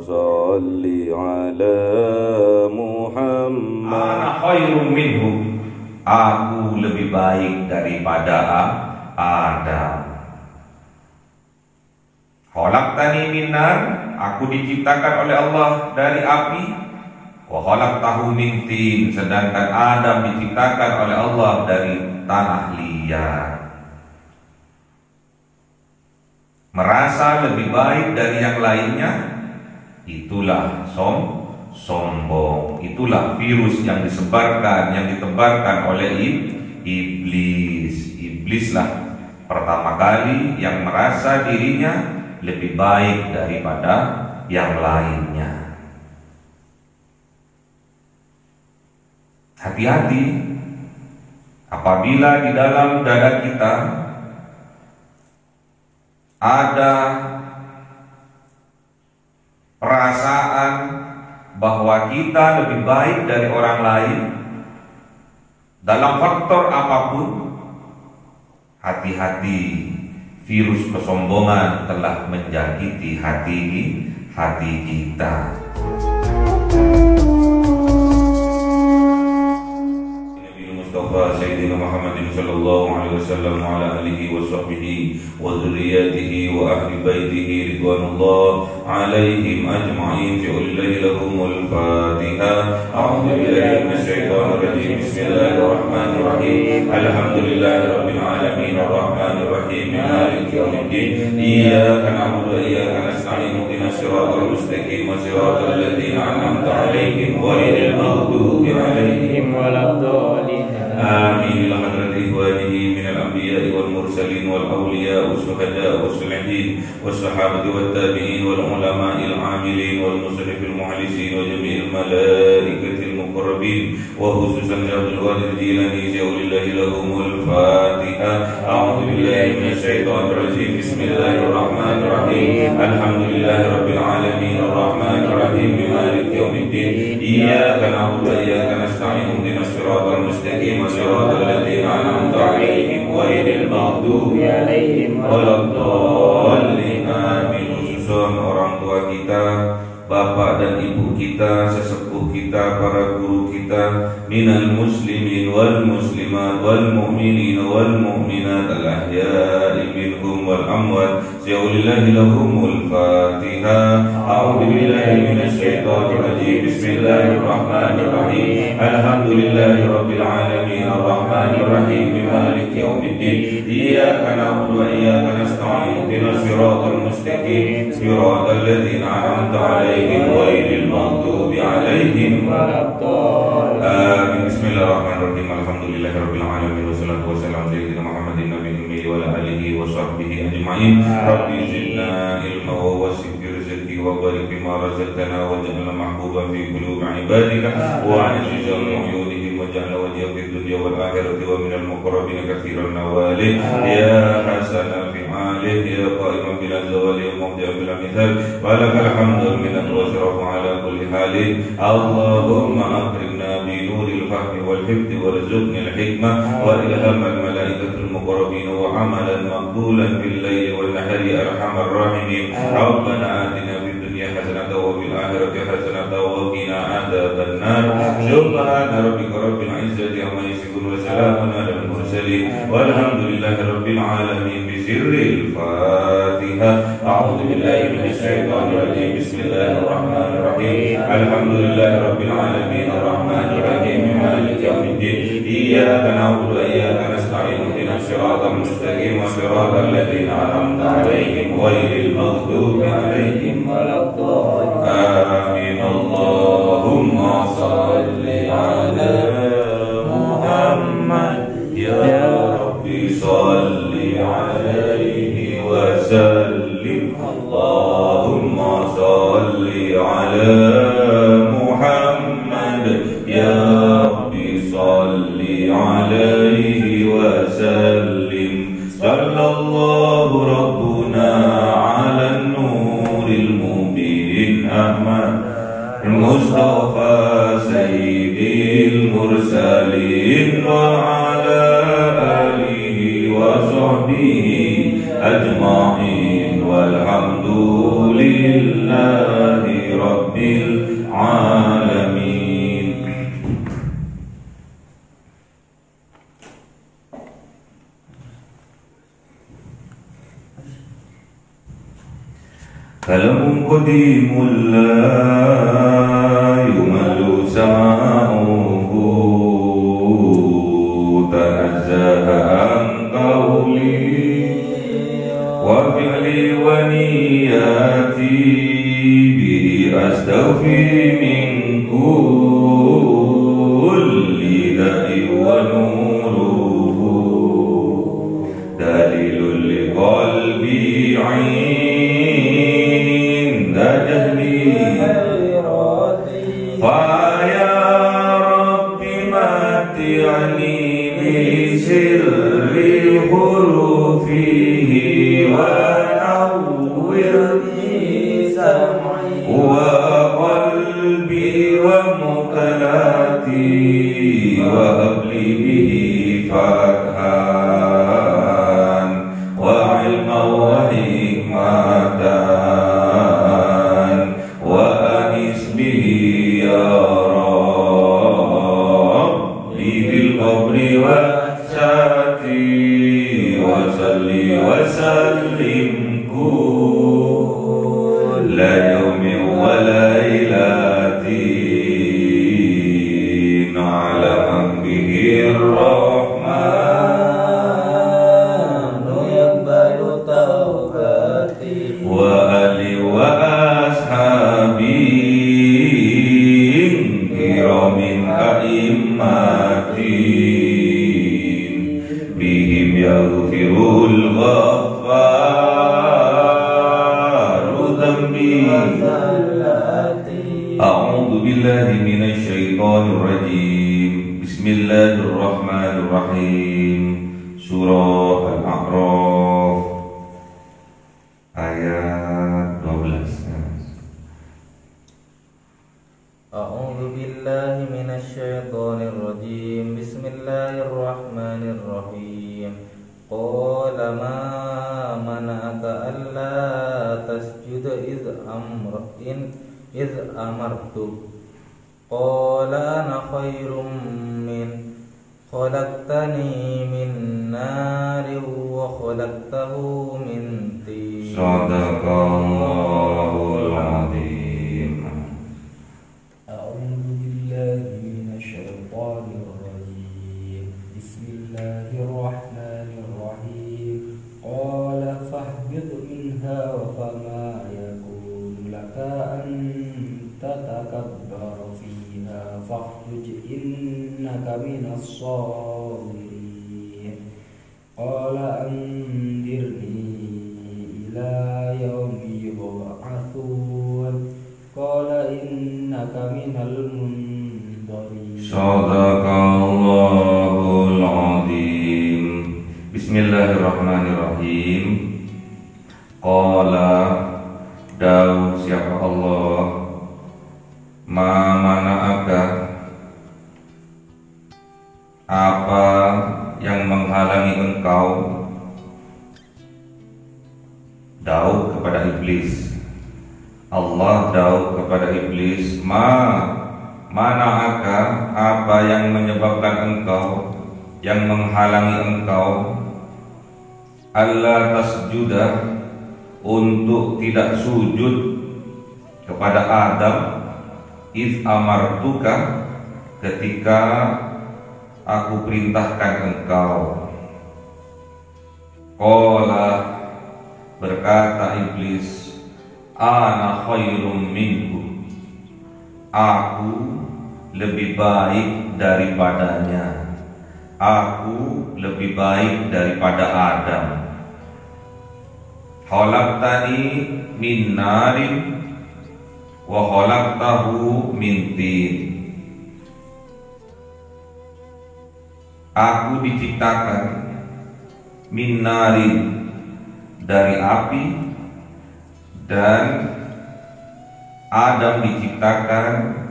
صل على محمد. Ana khairum minhu, aku lebih baik daripada Adam. Khalaqtani min nar, aku diciptakan oleh Allah dari api. Wa khalaqtahu min tin, sedangkan Adam diciptakan oleh Allah dari tanah liat. Merasa lebih baik dari yang lainnya, itulah sombong. Itulah virus yang disebarkan, yang ditebarkan oleh iblis. Iblislah pertama kali yang merasa dirinya lebih baik daripada yang lainnya. Hati-hati apabila di dalam dada kita ada perasaan bahwa kita lebih baik dari orang lain dalam faktor apapun. Hati-hati, virus kesombongan telah menjangkiti hati kita. Mustafa Sayyidina Muhammadin sallallahu alaihi wasallam wa ala alihi wa sahbihi wa dzurriyyatihi wa ahli baitihi ridwanullah alaihim ajma'in. Fi'ulillahi lahumul Fatihah. A'udzu billahi minasy syaithanir rajim. Bismillahirrahmanirrahim. Alhamdulillahi rabbil alamin arrahmanir rahim maliki yaumiddin. Iyyaka na'budu wa iyyaka nasta'in. Ihdinas siratal mustaqim, siratal ladzina an'amta 'alaihim ghairil maghdubi 'alaihim waladdallin. آمين. إلى حضرة إخوانه من الأنبياء والمرسلين والأولياء والشهداء والصالحين والصحابة والتابعين والعلماء العاملين والمصرف المخلصين وجميع الملائكة المقربين وخصوصا عبد القادر الجيلاني شيخ الله لهم الفاتحة. أعوذ بالله من الشيطان الرجيم. بسم الله الرحمن الرحيم. الحمد لله رب العالمين الرحمن الرحيم مالك يوم الدين. إياك نعبد وإياك نستعين. اهدنا الصراط المستقيم صراط الذين أنعمت عليهم غير المغضوب عليهم ولا الضالين. Amin. Khususan orang tua kita, bapak dan ibu kita, sesepuh kita, para guru kita, minal muslimin wal muslimat wal mu'minin wal mu'minat al ahya'i minhum wal amwat. Syaulillahi lahumul Fatihah. A'udzu billahi minasy syaithanir rajim. Bismillahirrahmanirrahim. Alhamdulillahi rabbil alamin arrahmanir rahim maliki yaumiddin. Iyyaka na'budu wa iyyaka nasta'in. Ihdinas siratal mustaqim, siratal ladzina an'amta 'alaihim ghairil maghdubi 'alaihim waladdallin. Amin. Bismillahirrahmanirrahim. Alhamdulillahi rabbil alamin wassalatu wassalamu ala sayyidina Muhammadin nabiyil ummi wa ala alihi wa sahbihi ajma'in. Rabbi zidna ilma wa wasi' rizqi wa barik bima razaqtana waj'alna mahbuban fi qulubi ibadika wa ajizal uyunihim waj'alna wajha fid dunya wal akhirati wa minal muqarrabin katsiran nawali ya hasana fi malih ya qa'iman bil zawali wa mubdi'an bil mithal wa lakal hamdu minna wa syarafu ala kulli halin. Allahumma akrimna bi nuril fahmi wal hifdi warzuqni al hikmah wa ilhamal malaikatul muqarrabin wa amalan maqbulan bil laili wal nahari arhamar rahimin. Rabbana atina fid dunya hasanatan wa fil akhirati hasanatan wa qina adzaban nar. Subhana rabbika rabbil izzati amma yasifun wa salamun alal mursalin walhamdulillahi rabbil alamin. Bisirril Fatihah. A'udzu billahi minasy syaithanir rajim. Bismillahirrahmanirrahim. Alhamdulillahi rabbil alamin arrahmanir rahim maliki yaumiddin. Iyyaka na'budu wa iyyaka nasta'in. Ihdinas siratal mustaqim, siratal ladzina an'amta 'alaihim ghairil maghdubi 'alaihim waladdallin. Amin. Allahumma shalli 'ala Muhammad ya Rabbi shalli 'alaihi wa sallim. Allahumma shalli 'ala Muhammad ya Rabbi shalli 'alaihi wa sallim. Sallallahu rabbuna 'alan nuril mubin Ahmad Mustafa sayyidil mursalin wa 'ala alihi wa sahbihi ajma'in walhamdulillahi كلام قديم لا يمل سماعه تنزه عن قولي وفعلي ونياتي به أستوفي من كل داء ونوره دليل لقلبي عند جهلي فيا رب متعني بسر حروفه ونورني سمعي وقلبي ومقلاتي وهب لي به فتحا وعلما وحكمة وأنس به يا ربي في القبر والساتي وصلي وسلم كل يوم وليلة على من به الرحمن يقبل توبتي وآلي وأصحابي كرام أئمتي بهم يغفر الغفار ذنبي أعوذ بالله من الشيطان الرجيم بسم الله الرحمن الرحيم Surah Al-A'raf ayat 12. A'udzu billahi minasy syaithanir rajim. Bismillahirrahmanirrahim. Qala ma mana'aka alla tasjuda iz amartu. Qala ana khairum min khalaqtani min narin wa khalaqtahu min tin. Sadaqallahul azim. أعوذ بالله من الشيطان الرجيم بسم الله الرحمن الرحيم قال فاهبط منها فما يكون لك أن تتكبر فيها فاخرج إنك من الصاغرين قال أنذرني إلى يوم يبعثون قال innaka minal mundarin. Sadaqallahul azim. Bismillahirrahmanirrahim. Qala Daud siapa Allah ma mana'aka apa yang menghalangi engkau Daud kepada iblis Allah Daud kepada iblis mana'aka apa yang menyebabkan engkau yang menghalangi engkau alla tasjuda untuk tidak sujud kepada Adam iz amartuka ketika aku perintahkan engkau. Qala berkata iblis ana khairum minhu aku lebih baik daripadanya aku lebih baik daripada Adam. Khalaqtani min narin wa khalaqtahu min tin. Aku diciptakan min narin dari api dan Adam diciptakan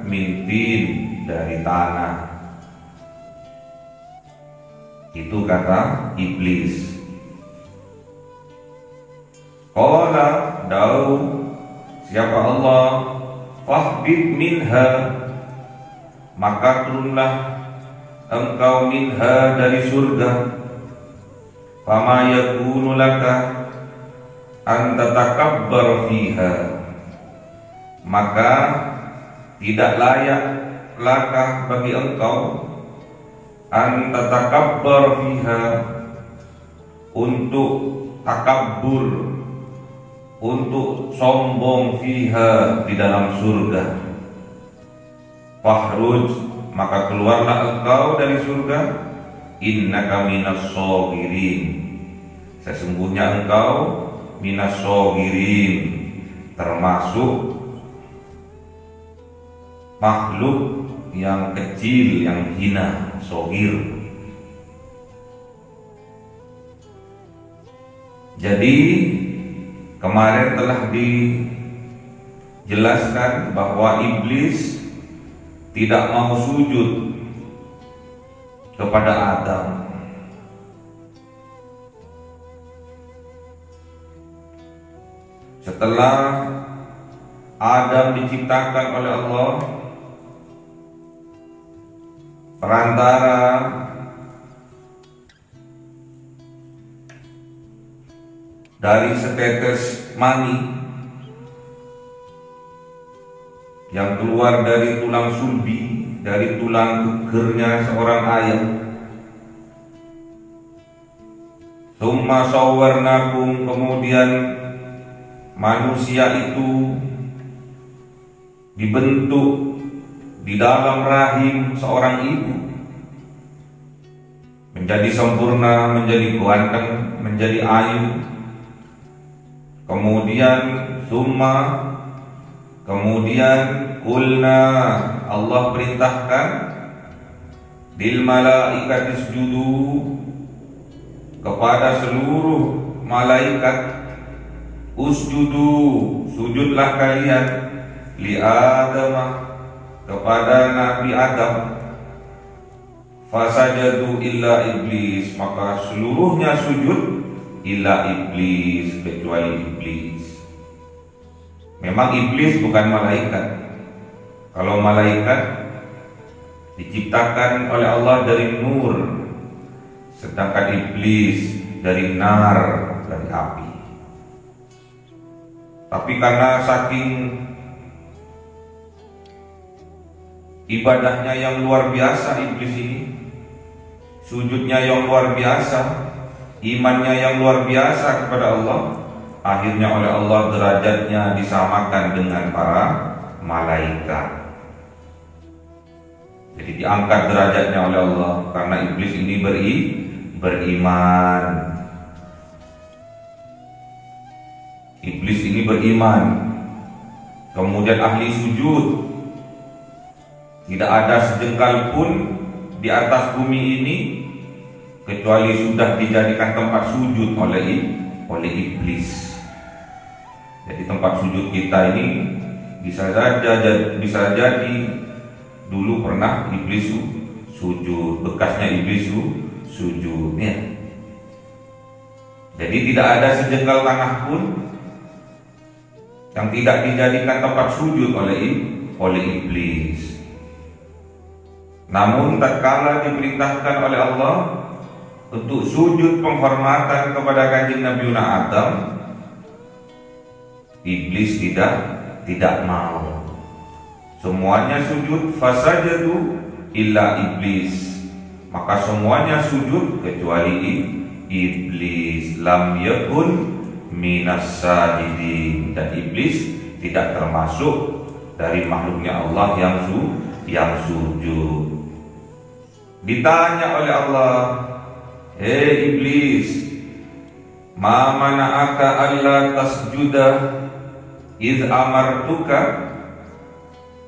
min tin dari tanah. Itu kata iblis. Qala Daud siapa Allah fahbit minha maka turunlah engkau minha dari surga. Fama yakunu laka an tatakabbar fiha, maka tidak layak lakah bagi engkau an tatakabbar fiha, untuk takabbur, untuk sombong fiha, di dalam surga. Fahruj, maka keluarlah engkau dari surga, innaka minas shagirin, sesungguhnya engkau minas shagirin, termasuk makhluk yang kecil, yang hina, shagir. Jadi kemarin telah dijelaskan bahwa iblis tidak mau sujud kepada Adam. Setelah Adam diciptakan oleh Allah, perantara dari setetes mani yang keluar dari tulang sulbi, dari tulang gegernya seorang ayam. Tsumma sawwarnakum, kemudian manusia itu dibentuk di dalam rahim seorang ibu, menjadi sempurna, menjadi ganteng, menjadi ayu. Kemudian kulna, Allah perintahkan lil malaikati isjudu, kepada seluruh malaikat, usjudu, sujudlah kalian, li Adam, kepada Nabi Adam. Fasajadu illa iblis, maka seluruhnya sujud, illa iblis, kecuali iblis. Memang iblis bukan malaikat. Kalau malaikat diciptakan oleh Allah dari nur, sedangkan iblis dari nar, dari api. Tapi karena saking ibadahnya yang luar biasa iblis ini, sujudnya yang luar biasa, imannya yang luar biasa kepada Allah, akhirnya oleh Allah derajatnya disamakan dengan para malaikat. Jadi diangkat derajatnya oleh Allah karena iblis ini beriman. Iblis ini beriman, kemudian ahli sujud. Tidak ada sejengkal pun di atas bumi ini kecuali sudah dijadikan tempat sujud oleh iblis. Jadi tempat sujud kita ini bisa jadi dulu pernah iblis sujud, bekasnya iblis sujud ya. Jadi tidak ada sejengkal tanah pun yang tidak dijadikan tempat sujud oleh iblis. Namun tatkala diperintahkan oleh Allah untuk sujud penghormatan kepada kanjeng Nabi Adam, iblis tidak mau. Semuanya sujud, fasajadu illa iblis, maka semuanya sujud kecuali iblis. Lam yakun minas sajidin, dan iblis tidak termasuk dari makhluknya Allah yang sujud. Ditanya oleh Allah, hei iblis, ma mana'aka alla tasjuda id amartuka,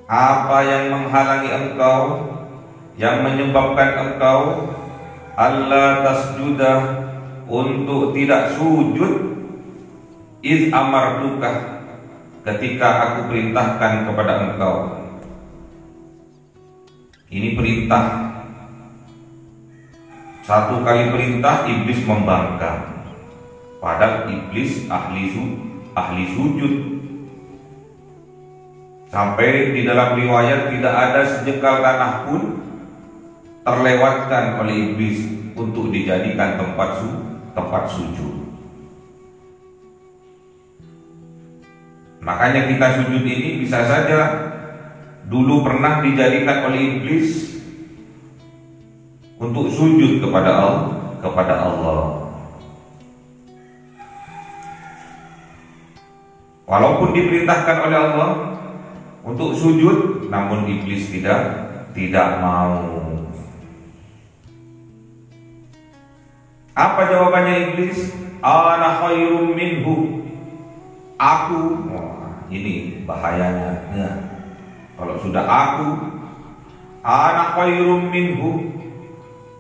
apa yang menghalangi engkau, yang menyebabkan engkau alla tasjuda, untuk tidak sujud, id amartuka, ketika aku perintahkan kepada engkau. Ini perintah. Satu kali perintah iblis membangkang, padahal iblis ahli sujud. Sampai di dalam riwayat tidak ada sejengkal tanah pun terlewatkan oleh iblis untuk dijadikan tempat sujud. Makanya kita sujud ini bisa saja dulu pernah dijadikan oleh iblis untuk sujud kepada Allah. Walaupun diperintahkan oleh Allah untuk sujud, namun iblis tidak mau. Apa jawabannya iblis? Ana khairum minhu. Aku, ini bahayanya ya. Kalau sudah ana khairum minhu,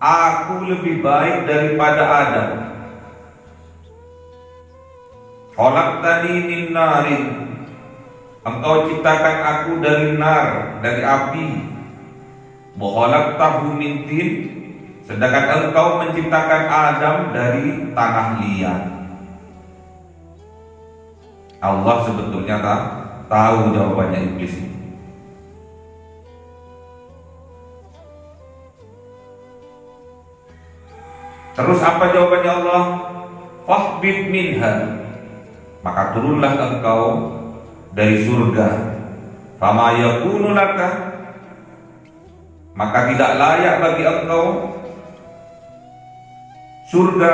aku lebih baik daripada Adam. Khalaqtani min narin, engkau ciptakan aku dari nar, dari api. Wa khalaqtahu min tin, sedangkan engkau menciptakan Adam dari tanah liat. Allah sebetulnya tahu jawabannya iblis ini. Terus apa jawabannya Allah? Fahbit minha, maka turunlah engkau dari surga. Fama yakunu laka, maka tidak layak bagi engkau surga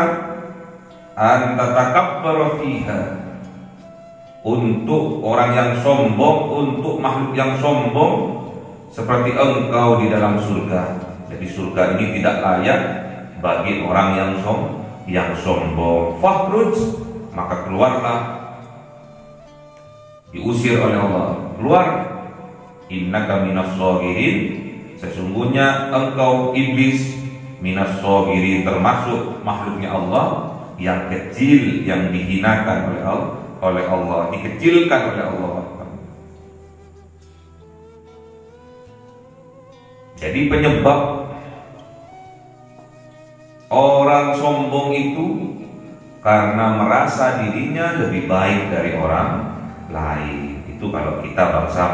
an tatakabbara fiha, untuk orang yang sombong, untuk makhluk yang sombong seperti engkau di dalam surga. Jadi surga ini tidak layak bagi orang yang sombong. Fakhruj, maka keluarlah, diusir oleh Allah, keluar. Innaka minas shagirin, sesungguhnya engkau iblis minas shagirin, termasuk makhluknya Allah yang kecil, yang dihinakan oleh Allah, dikecilkan oleh Allah. Jadi penyebab orang sombong itu karena merasa dirinya lebih baik dari orang lain. Itu kalau kita bangsa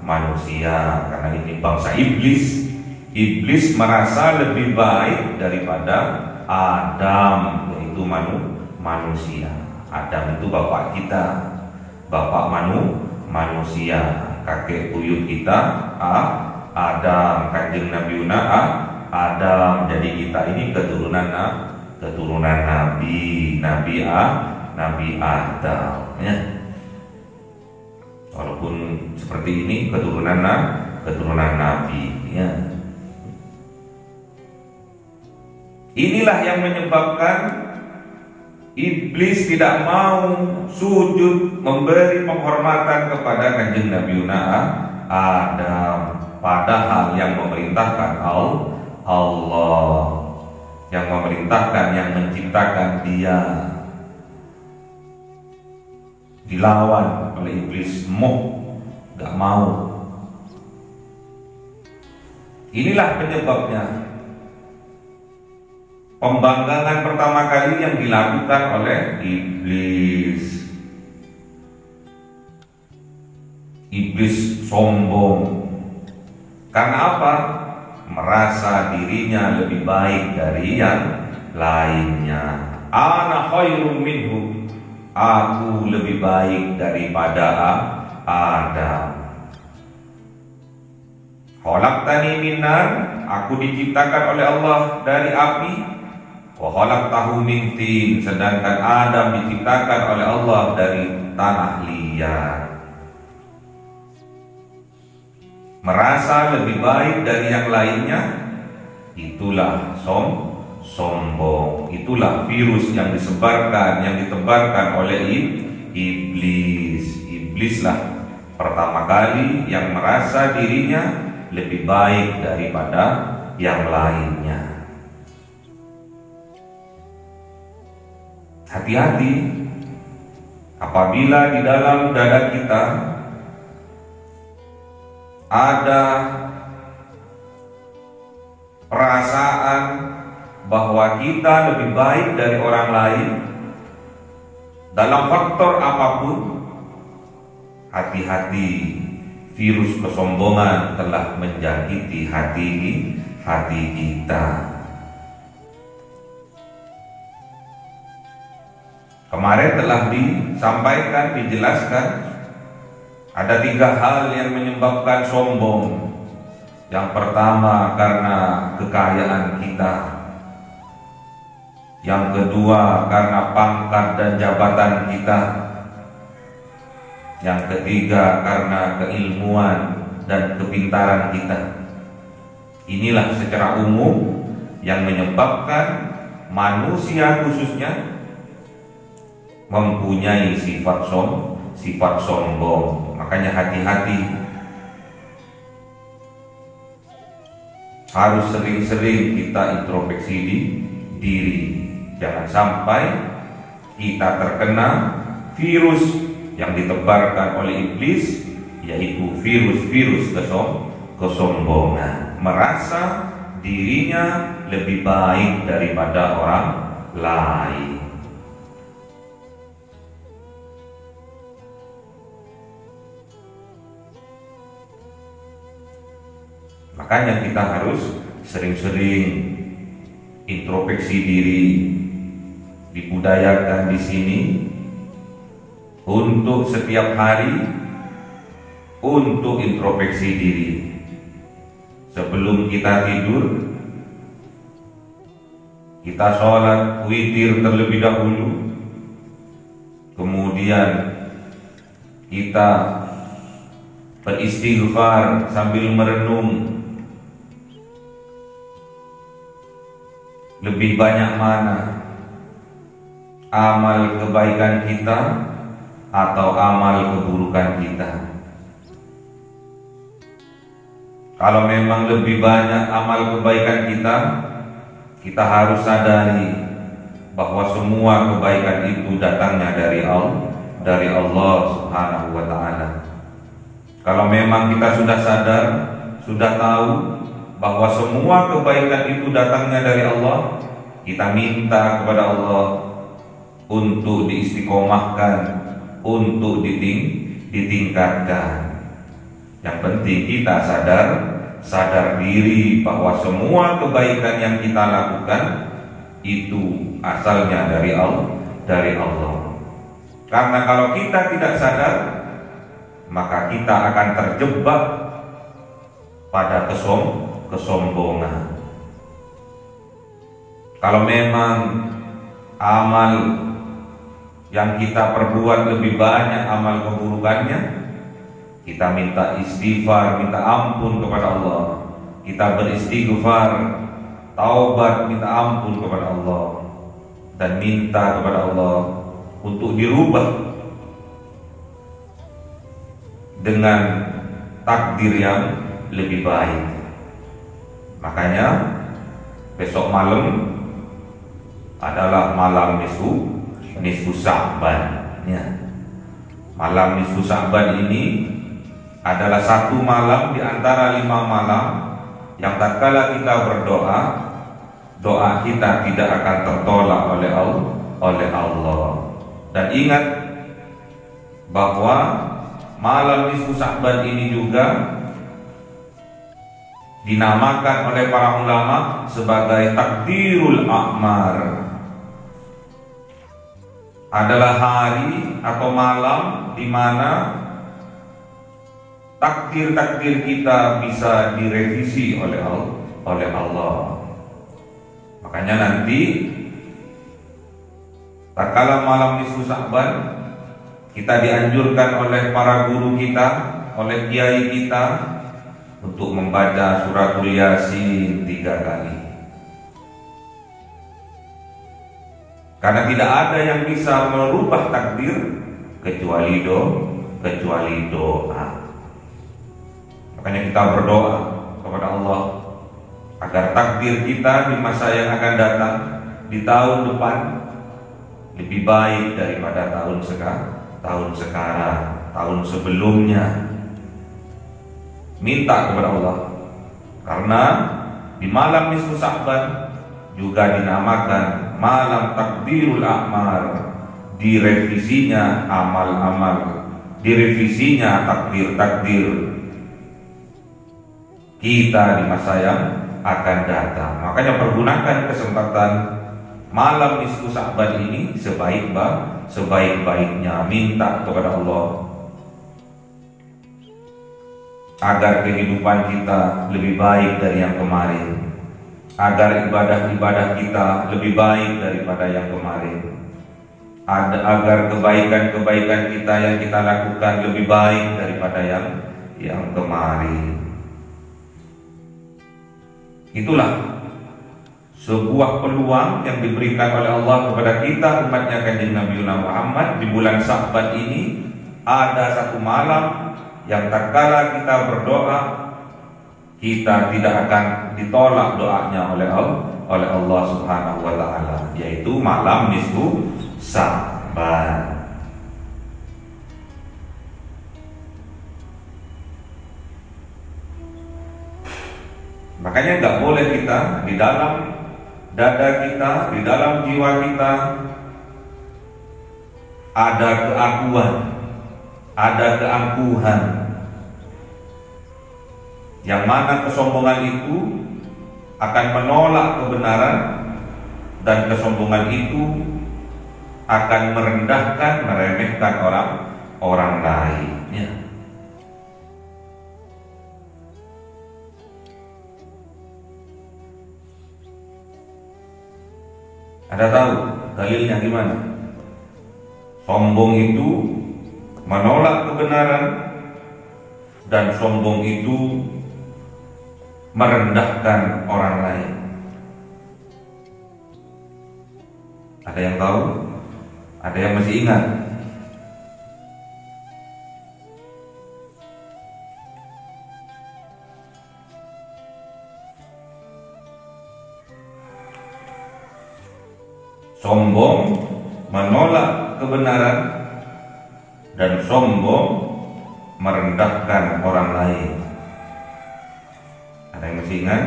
manusia, karena ini bangsa iblis. Iblis merasa lebih baik daripada Adam, yaitu manusia. Adam itu bapak kita, bapak manusia, kakek buyut kita Adam, kanjeng Nabi Adam. Jadi kita ini keturunan Nabi Adam ya. Walaupun seperti ini keturunan Nabi ya. Inilah yang menyebabkan iblis tidak mau sujud, memberi penghormatan kepada kanjeng Nabi Adam, padahal yang memerintahkan Allah, yang memerintahkan, yang menciptakan dia, dilawan oleh iblis. Gak mau. Inilah penyebabnya. Pembangkangan pertama kali yang dilakukan oleh iblis. Iblis sombong. Karena apa? Merasa dirinya lebih baik dari yang lainnya. Ana khairum minhu, aku lebih baik daripada Adam. Khalaqtani min nar, aku diciptakan oleh Allah dari api. Wa khalaqtahu min tin, sedangkan Adam diciptakan oleh Allah dari tanah liat. Merasa lebih baik dari yang lainnya, itulah sombong. Itulah virus yang disebarkan, yang ditebarkan oleh iblis. Iblislah pertama kali yang merasa dirinya lebih baik daripada yang lainnya. Hati-hati apabila di dalam dada kita ada perasaan bahwa kita lebih baik dari orang lain dalam faktor apapun. Hati-hati, virus kesombongan telah menjangkiti hati kita. Kemarin telah disampaikan, dijelaskan Ada 3 hal yang menyebabkan sombong. Yang pertama karena kekayaan kita. Yang kedua karena pangkat dan jabatan kita. Yang ketiga karena keilmuan dan kepintaran kita. Inilah secara umum yang menyebabkan manusia khususnya mempunyai sifat sombong. Makanya hati-hati, harus sering-sering kita introspeksi diri. Jangan sampai kita terkena virus yang ditebarkan oleh iblis, yaitu virus kesombongan, merasa dirinya lebih baik daripada orang lain. Makanya kita harus sering-sering introspeksi diri, dibudayakan di sini untuk setiap hari untuk introspeksi diri. Sebelum kita tidur, kita sholat witir terlebih dahulu, kemudian kita beristighfar sambil merenung. Lebih banyak mana amal kebaikan kita atau amal keburukan kita? Kalau memang lebih banyak amal kebaikan kita harus sadari bahwa semua kebaikan itu datangnya dari Allah Subhanahu wa ta'ala. Kalau memang kita sudah sadar, sudah tahu bahwa semua kebaikan itu datangnya dari Allah, kita minta kepada Allah untuk diistiqomahkan, untuk ditingkatkan. Yang penting kita sadar diri bahwa semua kebaikan yang kita lakukan itu asalnya dari Allah. Karena kalau kita tidak sadar, maka kita akan terjebak pada kesombongan. Kalau memang amal yang kita perbuat lebih banyak amal keburukannya, kita minta istighfar, minta ampun kepada Allah. Kita beristighfar, taubat, minta ampun kepada Allah, dan minta kepada Allah untuk dirubah dengan takdir yang lebih baik. Makanya besok malam adalah malam nisfu Sya'ban. Ya. Malam nisfu Sya'ban ini adalah satu malam di antara 5 malam yang tatkala kita berdoa, doa kita tidak akan tertolak oleh Allah. Dan ingat bahwa malam nisfu Sya'ban ini juga dinamakan oleh para ulama sebagai takdirul a'mar. Adalah hari atau malam di mana takdir-takdir kita bisa direvisi oleh Allah. Makanya nanti tatkala malam nisfu Sya'ban, kita dianjurkan oleh para guru kita, oleh kiai kita untuk membaca suratul Yasin 3 kali. Karena tidak ada yang bisa merubah takdir kecuali doa. Makanya kita berdoa kepada Allah agar takdir kita di masa yang akan datang, di tahun depan, lebih baik daripada tahun sekarang, tahun sebelumnya. Minta kepada Allah, karena di malam nisfu Sya'ban juga dinamakan malam takdirul a'mar, direvisinya amal-amal, direvisinya takdir-takdir kita di masa yang akan datang. Makanya pergunakan kesempatan malam nisfu Sya'ban ini sebaik-baiknya, minta kepada Allah agar kehidupan kita lebih baik dari yang kemarin, agar ibadah-ibadah kita lebih baik daripada yang kemarin, agar kebaikan-kebaikan kita yang kita lakukan lebih baik daripada yang kemarin. Itulah sebuah peluang yang diberikan oleh Allah kepada kita umatnya Kanjeng Nabi Muhammad di bulan Sya'ban ini. Ada satu malam yang tatkala kita berdoa, kita tidak akan ditolak doanya oleh Allah Subhanahu wa taala, yaitu malam nisfu Sya'ban. Makanya nggak boleh kita di dalam dada kita, di dalam jiwa kita ada keakuan, ada keangkuhan, yang mana kesombongan itu akan menolak kebenaran, dan kesombongan itu akan merendahkan, meremehkan orang lainnya. Ada tahu dalilnya gimana? Sombong itu menolak kebenaran, dan sombong itu merendahkan orang lain. Ada yang tahu? Ada yang masih ingat? Sombong menolak kebenaran, dan sombong merendahkan orang lain. Ada yang masih ingat?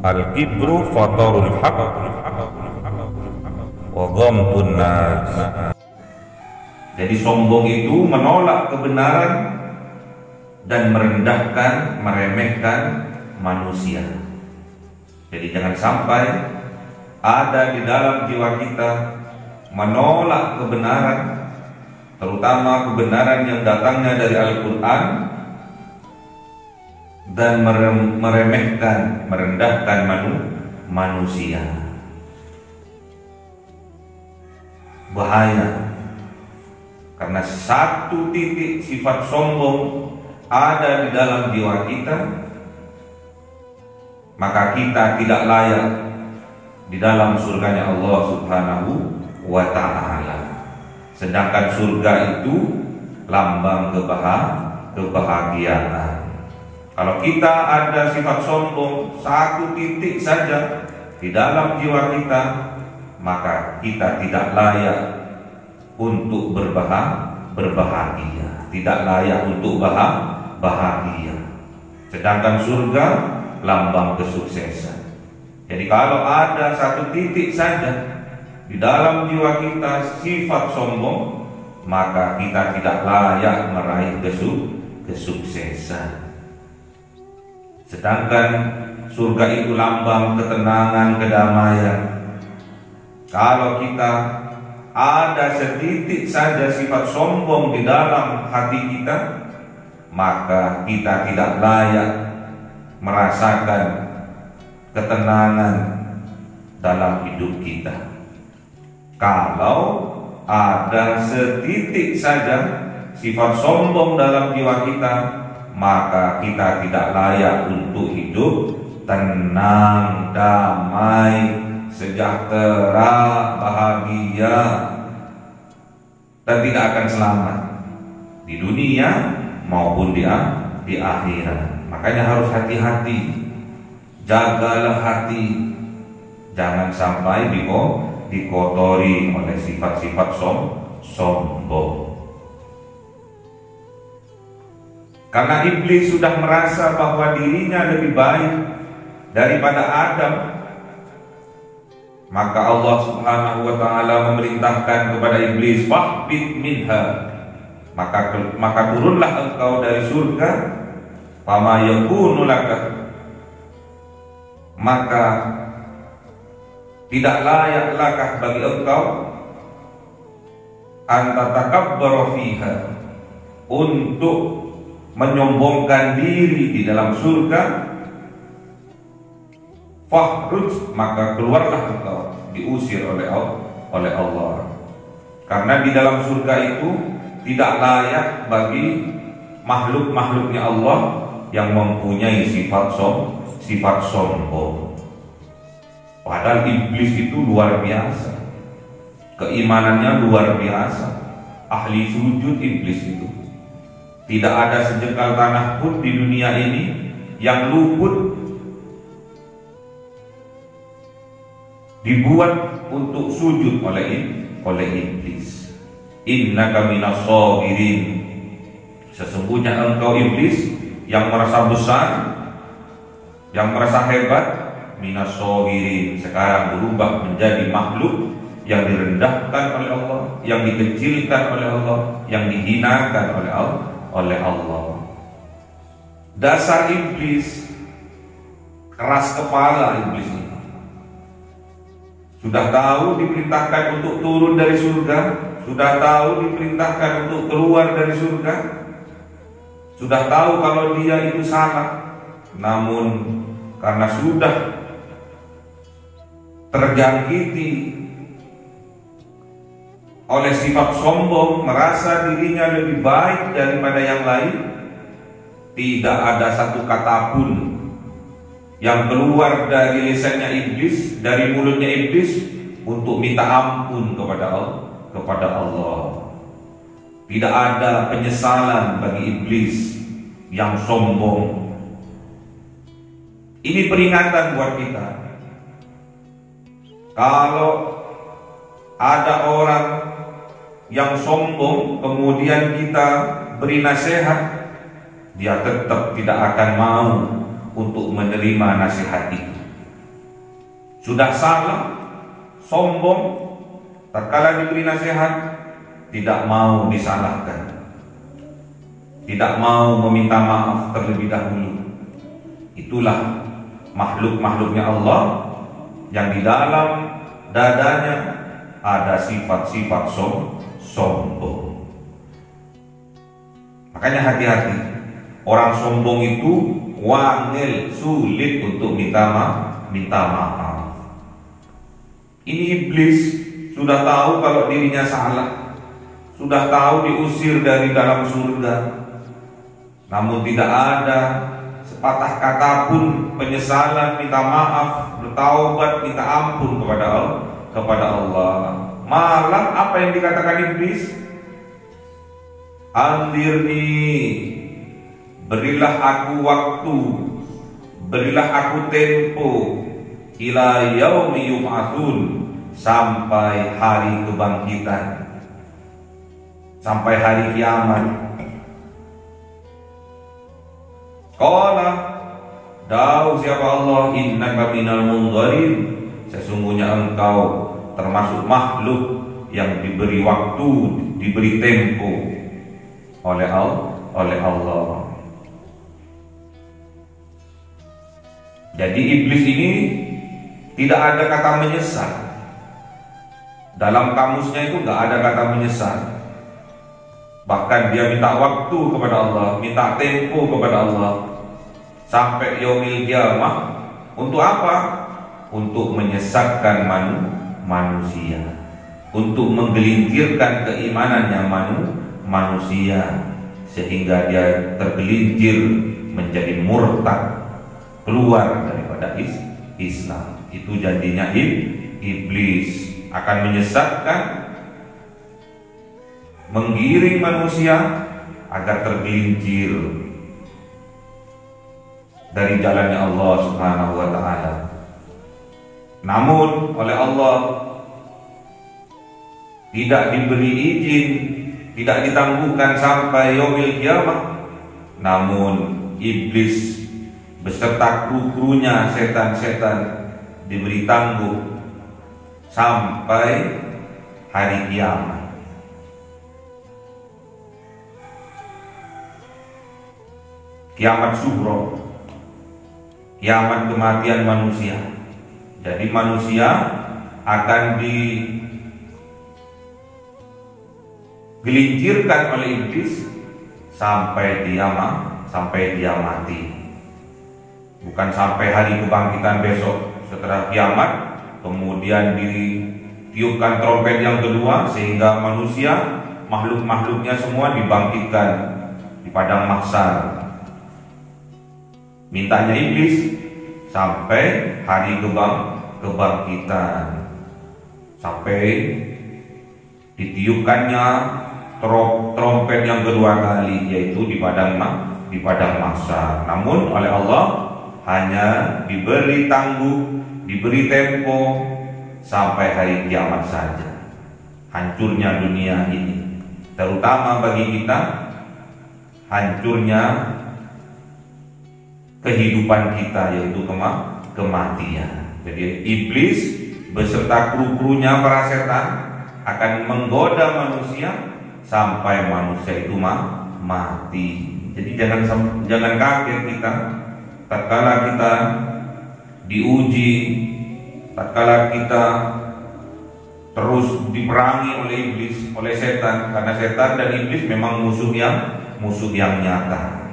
Al-kibru fatarul haq wa ghamtun nas. Jadi sombong itu menolak kebenaran dan merendahkan, meremehkan manusia. Jadi jangan sampai ada di dalam jiwa kita menolak kebenaran, terutama kebenaran yang datangnya dari Al-Quran, dan meremehkan, merendahkan manusia. Bahaya, karena satu titik sifat sombong ada di dalam jiwa kita, maka kita tidak layak di dalam surganya Allah Subhanahu wa ta'ala. Sedangkan surga itu lambang kebahagiaan. Kalau kita ada sifat sombong satu titik saja di dalam jiwa kita, maka kita tidak layak untuk berbahagia, tidak layak untuk bahagia. Sedangkan surga lambang kesuksesan. Jadi kalau ada satu titik saja di dalam jiwa kita sifat sombong, maka kita tidak layak meraih kesuksesan. Sedangkan surga itu lambang ketenangan, kedamaian. Kalau kita ada setitik saja sifat sombong di dalam hati kita, maka kita tidak layak merasakan ketenangan dalam hidup kita. Kalau ada setitik saja sifat sombong dalam jiwa kita, maka kita tidak layak untuk hidup tenang, damai, sejahtera, bahagia, dan tidak akan selamat di dunia maupun di akhirat. Makanya harus hati-hati. Jagalah hati, jangan sampai dikotori oleh sifat-sifat sombong. Karena iblis sudah merasa bahwa dirinya lebih baik daripada Adam, maka Allah Subhanahu wa ta'ala memerintahkan kepada iblis, fahbit minha, maka turunlah engkau dari surga, fama yakunu laka, maka tidak layaklakah bagi engkau anta takabbaru fiha, untuk menyombongkan diri di dalam surga, fakhruj, maka keluarlah engkau, diusir oleh Allah. Karena di dalam surga itu tidak layak bagi makhluk-makhluknya Allah yang mempunyai sifat sombong. Padahal iblis itu luar biasa, keimanannya luar biasa, ahli sujud iblis itu. Tidak ada sejengkal tanah pun di dunia ini yang luput dibuat untuk sujud oleh iblis. Innaka minas shabirin, sesungguhnya engkau iblis yang merasa besar, yang merasa hebat, minas shabirin, sekarang berubah menjadi makhluk yang direndahkan oleh Allah, yang dikecilkan oleh Allah, yang dihinakan oleh Allah. Dasar iblis, keras kepala iblis ini. Sudah tahu diperintahkan untuk turun dari surga, sudah tahu diperintahkan untuk keluar dari surga, sudah tahu kalau dia itu salah, namun karena sudah terjangkiti oleh sifat sombong, merasa dirinya lebih baik daripada yang lain, tidak ada satu kata pun yang keluar dari lisannya iblis, dari mulutnya iblis untuk minta ampun kepada Allah. Tidak ada penyesalan bagi iblis yang sombong. Ini peringatan buat kita. Kalau ada orang yang sombong kemudian kita beri nasihat, dia tetap tidak akan mau untuk menerima nasihat itu. Sudah salah, sombong, tatkala diberi nasihat tidak mau disalahkan, tidak mau meminta maaf terlebih dahulu. Itulah makhluk-makhluknya Allah yang di dalam dadanya ada sifat-sifat sombong. Makanya hati-hati, orang sombong itu wangil, sulit untuk minta maaf. Ini iblis sudah tahu kalau dirinya salah, sudah tahu diusir dari dalam surga, namun tidak ada sepatah kata pun penyesalan, minta maaf, bertaubat, minta ampun kepada Allah. Malah apa yang dikatakan iblis? Andirni, berilah aku waktu, berilah aku tempo, ila yaumi yub'atsun, sampai hari kebangkitan, sampai hari kiamat. Qala, dawu siapa Allah, innaka minal munzarin, sesungguhnya engkau termasuk makhluk yang diberi waktu, diberi tempo oleh Allah. Jadi iblis ini tidak ada kata menyesal. Dalam kamusnya itu nggak ada kata menyesal. Bahkan dia minta waktu kepada Allah, minta tempo kepada Allah sampai yaumil qiyamah. Untuk apa? Untuk menyesatkan manusia, untuk menggelincirkan keimanannya manusia, sehingga dia tergelincir menjadi murtad, keluar daripada Islam. Itu janjinya iblis, akan menyesatkan, menggiring manusia agar tergelincir dari jalannya Allah Subhanahu wa ta'ala. Namun oleh Allah tidak diberi izin, tidak ditangguhkan sampai yaumil qiyamah. Namun iblis beserta kru-krunya, setan-setan, diberi tangguh sampai hari kiamat. Kiamat sughra, kiamat kematian manusia. Jadi manusia akan digelincirkan oleh iblis sampai sampai dia mati. Bukan sampai hari kebangkitan besok setelah kiamat kemudian ditiupkan trompet yang kedua sehingga manusia, makhluk-makhluknya semua dibangkitkan di padang mahsyar. Mintanya iblis sampai hari kebangkitan, sampai ditiupkannya trompet yang kedua kali, yaitu di padang mahsyar. Namun oleh Allah hanya diberi tangguh, diberi tempo sampai hari kiamat saja. Hancurnya dunia ini, terutama bagi kita, hancurnya kehidupan kita, yaitu kematian. Jadi iblis beserta kru-krunya para setan akan menggoda manusia sampai manusia itu mati. Jadi jangan kaget kita tatkala kita diuji, tatkala kita terus diperangi oleh iblis, oleh setan, karena setan dan iblis memang musuh yang nyata.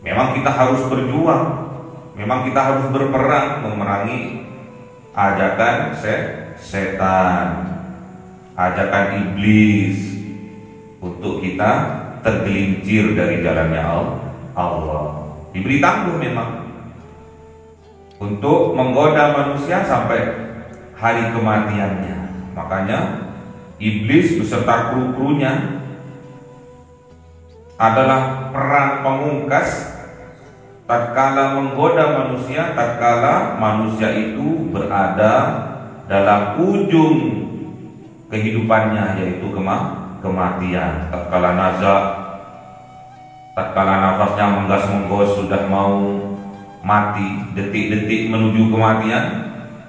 Memang kita harus berjuang, memang kita harus berperang memerangi ajakan setan, ajakan iblis untuk kita tergelincir dari jalannya Allah. Diberi tangguh memang untuk menggoda manusia sampai hari kematiannya. Makanya iblis beserta kru-krunya adalah peran pamungkas tatkala menggoda manusia, tatkala manusia itu berada dalam ujung kehidupannya, yaitu kematian. Tatkala nafasnya menggas-menggos sudah mau mati, detik-detik menuju kematian,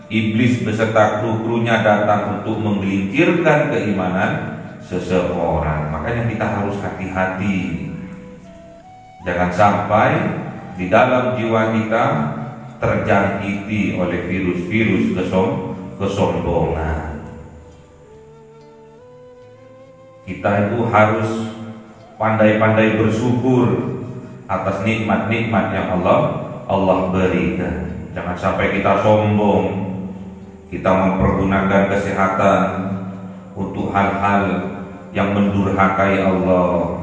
iblis beserta kru-krunya datang untuk menggelincirkan keimanan seseorang. Makanya kita harus hati-hati, jangan sampai di dalam jiwa kita terjangkiti oleh virus-virus kesombongan. Kita itu harus pandai-pandai bersyukur atas nikmat-nikmat yang Allah berikan. Jangan sampai kita sombong, kita mempergunakan kesehatan untuk hal-hal yang mendurhakai Allah.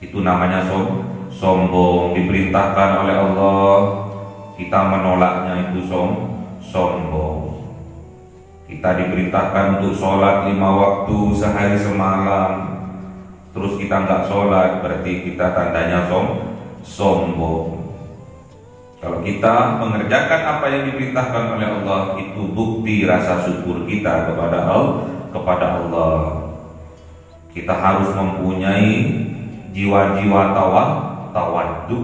Itu namanya sombong. Diperintahkan oleh Allah, kita menolaknya, itu sombong. Kita diperintahkan untuk sholat 5 waktu sehari semalam, terus kita nggak sholat, berarti kita tandanya sombong. Kalau kita mengerjakan apa yang diperintahkan oleh Allah, itu bukti rasa syukur kita kepada Allah. Kita harus mempunyai jiwa-jiwa tawaddu.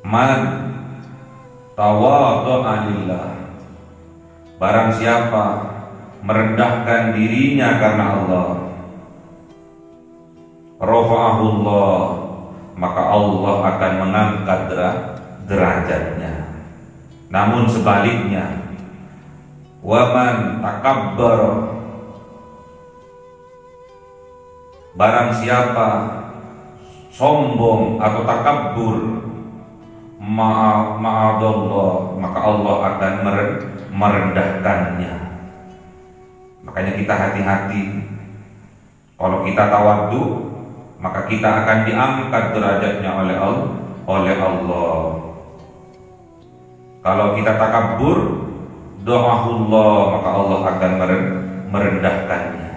Man tawaddu'a lillah, barang siapa merendahkan dirinya karena Allah, rafa'ahullah, maka Allah akan mengangkat derajatnya. Namun sebaliknya, waman takabbar, barang siapa sombong atau takabbur ma'adallah, maka Allah akan merendahkannya. Makanya kita hati-hati. Kalau kita tawadhu, maka kita akan diangkat derajatnya oleh Allah. Kalau kita takabbur, do'ahullah, maka Allah akan merendahkannya,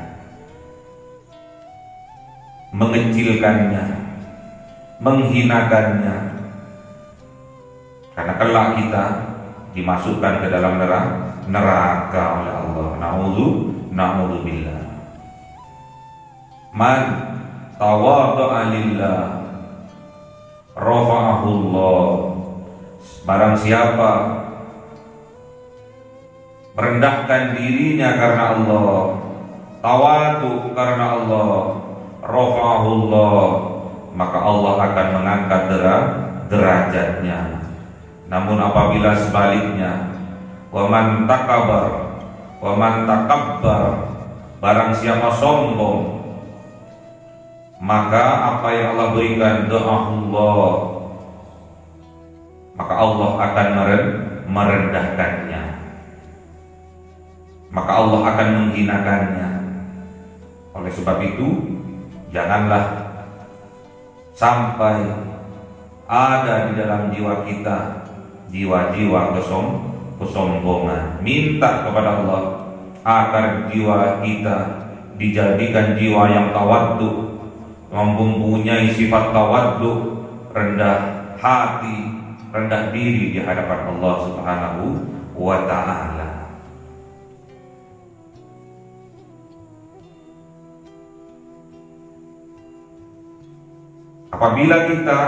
mengecilkannya, menghinakannya. Karena kelak kita dimasukkan ke dalam neraka oleh Allah. Na'udzubillah. Man tawaddu'a lillah rafa'ahullah, barang siapa merendahkan dirinya karena Allah, tawadhu karena Allah, rafa'ahullah, maka Allah akan mengangkat derajatnya. Namun apabila sebaliknya, wa man takabbar, barang siapa sombong, maka apa yang Allah berikan Allah, maka Allah akan merendahkannya, maka Allah akan menghinakannya. Oleh sebab itu, janganlah sampai ada di dalam jiwa kita jiwa-jiwa kesombongan. Minta kepada Allah agar jiwa kita dijadikan jiwa yang tawaddu, mempunyai sifat tawaddu, rendah hati, rendah diri di hadapan Allah Subhanahu wa ta'ala. Apabila kita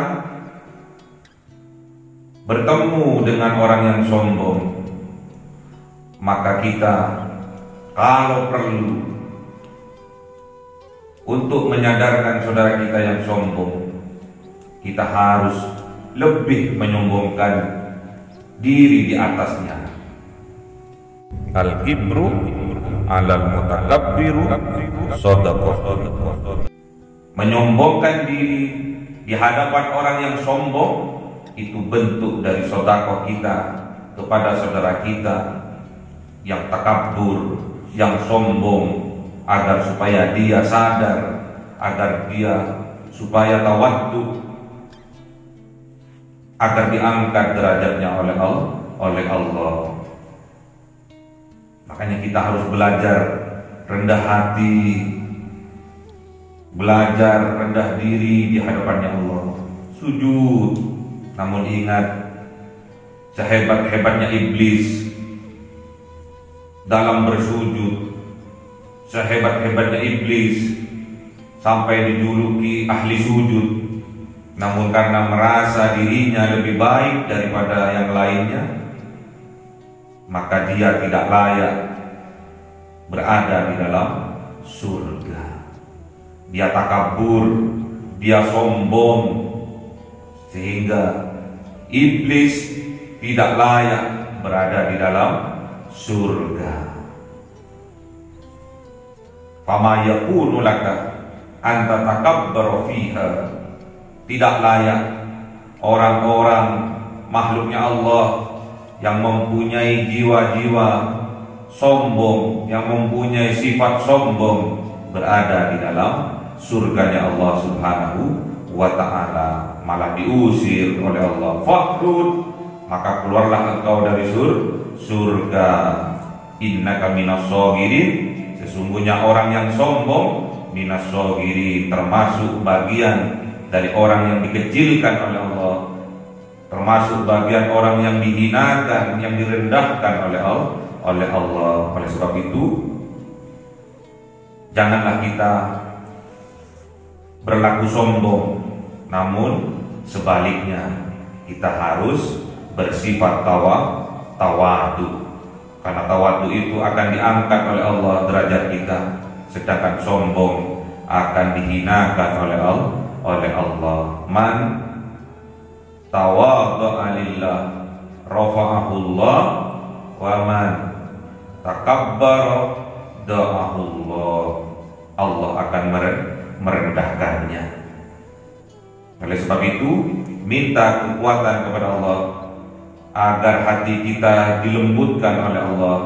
bertemu dengan orang yang sombong, maka kita kalau perlu untuk menyadarkan saudara kita yang sombong, kita harus lebih menyombongkan diri di atasnya. Al-kibru alal mutakabbiru shadaqah. Menyombongkan diri di hadapan orang yang sombong itu bentuk dari sedekah kita kepada saudara kita yang takabur, yang sombong, agar supaya dia sadar, agar dia supaya tawaddu, agar diangkat derajatnya oleh Allah. Makanya kita harus belajar rendah hati, belajar rendah diri di hadapannya Allah, sujud. Namun ingat, sehebat-hebatnya iblis dalam bersujud, sehebat-hebatnya iblis sampai dijuluki ahli sujud, namun karena merasa dirinya lebih baik daripada yang lainnya, maka dia tidak layak berada di dalam surga. Dia takabur, dia sombong, sehingga iblis tidak layak berada di dalam surga. Fama yakunu laka anta takabbaru fiha. Tidak layak orang-orang makhluknya Allah yang mempunyai jiwa-jiwa sombong, yang mempunyai sifat sombong, berada di dalam surganya Allah Subhanahu wa ta'ala. Malah diusir oleh Allah. Fakhrud, maka keluarlah engkau dari surga. Innaka minas shagirin, sesungguhnya orang yang sombong, minas shagirin, termasuk bagian dari orang yang dikecilkan oleh Allah, termasuk bagian orang yang dihinakan, yang direndahkan oleh Allah. Oleh sebab itu, janganlah kita berlaku sombong, namun sebaliknya kita harus bersifat tawadhu, karena tawadhu itu akan diangkat oleh Allah derajat kita, sedangkan sombong akan dihinakan oleh Allah. Man tawadha'a lillah rafa'ahu Allah, wa man takabbara da'ahu Allah. Allah akan merendahkannya. Oleh sebab itu, minta kekuatan kepada Allah agar hati kita dilembutkan oleh Allah,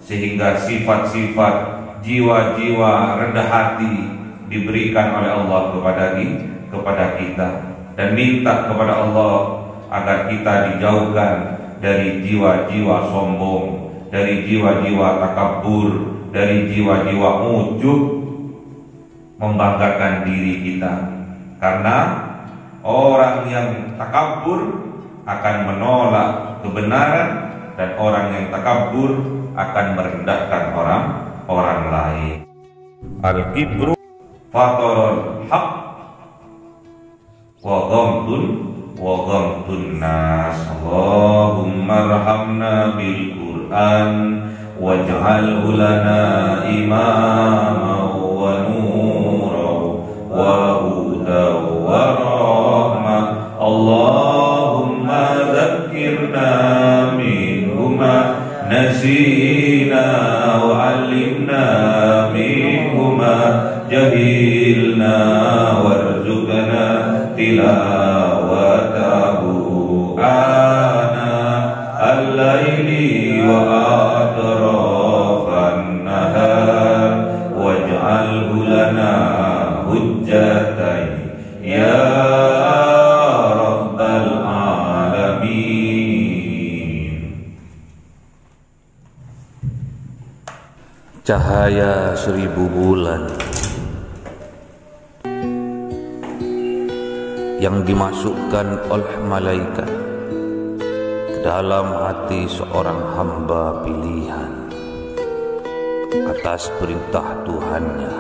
sehingga sifat-sifat jiwa-jiwa rendah hati diberikan oleh Allah kepada kita, dan minta kepada Allah agar kita dijauhkan dari jiwa-jiwa sombong, dari jiwa-jiwa takabur, dari jiwa-jiwa ujub, membanggakan diri kita. Karena orang yang takabur akan menolak kebenaran, dan orang yang takabur akan merendahkan orang lain. Al-kibru fatarul haq wa ghamtun nas. Allahumma arhamna bil Qur'an waj'alhu lana imaman wa nuran wa hudan wa rahmah. Allahumma dzakkirna minhu ma nasina wa 'allimna min جهلنا وارزقنا تلاوته آناء الليل وأطراف النهار واجعله لنا حجتين يا رب العالمين. Cahaya 1000 bulan yang dimasukkan oleh malaikat ke dalam hati seorang hamba pilihan atas perintah Tuhannya,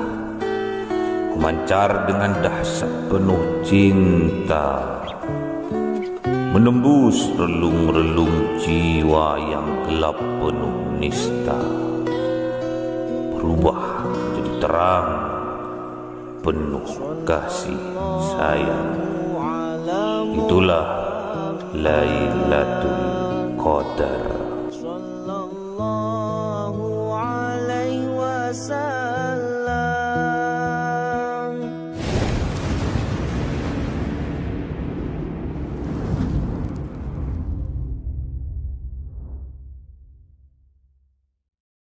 memancar dengan dahsyat penuh cinta, menembus relung-relung jiwa yang gelap penuh nista, berubah menjadi terang penuh kasih sayang. Itulah Lailatul Qadar.